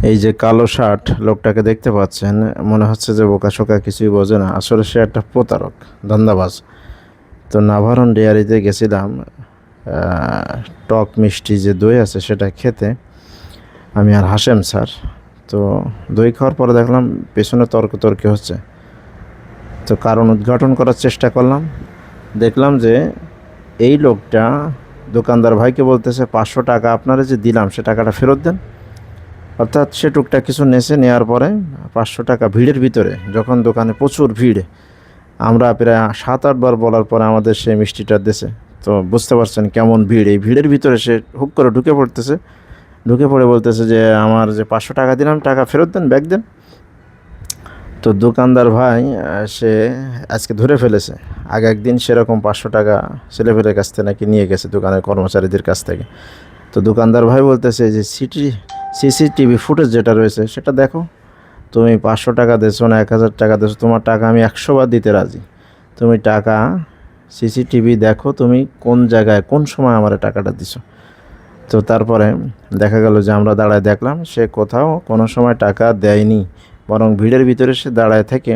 এই যে কালো শার্ট লোকটাকে দেখতে পাচ্ছেন, মনে হচ্ছে যে বোকাশোকা কিছুই বোঝে না, আসলে সে একটা প্রতারক, ধান্দাবাজ। তো নাভারন ডেয়ারিতে গেছিলাম টক মিষ্টি যে দই আছে সেটা খেতে, আমি আর হাশেম স্যার। তো দই খাওয়ার পরে দেখলাম পেছনে তর্কতর্কি হচ্ছে। তো কারণ উদ্ঘাটন করার চেষ্টা করলাম, দেখলাম যে এই লোকটা দোকানদার ভাইকে বলতেছে 500 টাকা আপনারা যে দিলাম সে টাকাটা ফেরত দেন। অর্থাৎ সে টুকটাক কিছু নেওয়ার পরে 500 টাকা ভিড়ের ভিতরে, যখন দোকানে প্রচুর ভিড়, আমরা প্রায় 7-8 বার বলার পরে আমাদের সেই মিষ্টিটা দিয়েছে। তো বুঝতে পারছেন কেমন ভিড়, এই ভিড়ের ভিতরে সে হুক করে ঢুকে পড়ে বলতেছে যে আমার যে 500 টাকা দিলাম টাকা ফেরত দেন, ব্যাগ দেন। তো দোকানদার ভাই সে আজকে ধরে ফেলেছে, আগে একদিন সেরকম 500 টাকা ছেলেপেলের কাছ থেকে নাকি নিয়ে গেছে, দোকানের কর্মচারীদের কাছ থেকে। তো দোকানদার ভাই বলতেছে যে সিসিটিভি ফুটেজ যেটা রয়েছে সেটা দেখো, তুমি 500 টাকা দিয়েছো না 1000 টাকা দিয়েছো, তোমার টাকা আমি 100 বার দিতে রাজি। তুমি টাকা সিসিটিভি দেখো, তুমি কোন জায়গায় কোন সময় আমার টাকাটা দিছো। তো তারপরে দেখা গেল যে আমরা দাঁড়ায় দেখলাম সে কোথাও কোনো সময় টাকা দেয়নি, বরং ভিড়ের ভিতরে সে দাঁড়ায় থেকে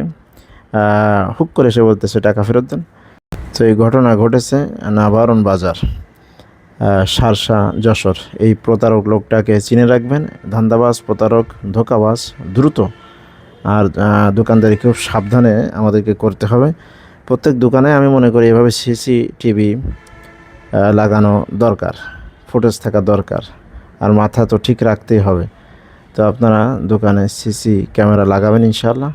হুক করে সে বলতেছে টাকা ফেরত দেন। তো এই ঘটনা ঘটেছে নাভারন বাজার, শার্শা, যশোর। এই প্রতারক লোকটাকে চিনে রাখবেন, ধান্দাবাজ, প্রতারক, ধোঁকাবাজ, দ্রুত। আর দোকানদারি খুব সাবধানে আমাদেরকে করতে হবে। প্রত্যেক দোকানে আমি মনে করি এভাবে সিসিটিভি লাগানো দরকার, ফুটেজ থাকা দরকার, আর মাথা তো ঠিক রাখতেই হবে। তো আপনারা দোকানে সিসি ক্যামেরা লাগাবেন ইনশাআল্লাহ,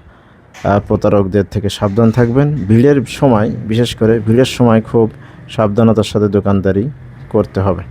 আর প্রতারকদের থেকে সাবধান থাকবেন। ভিড়ের সময়, বিশেষ করে ভিড়ের সময় খুব সাবধানতার সাথে দোকানদারি করতে হবে।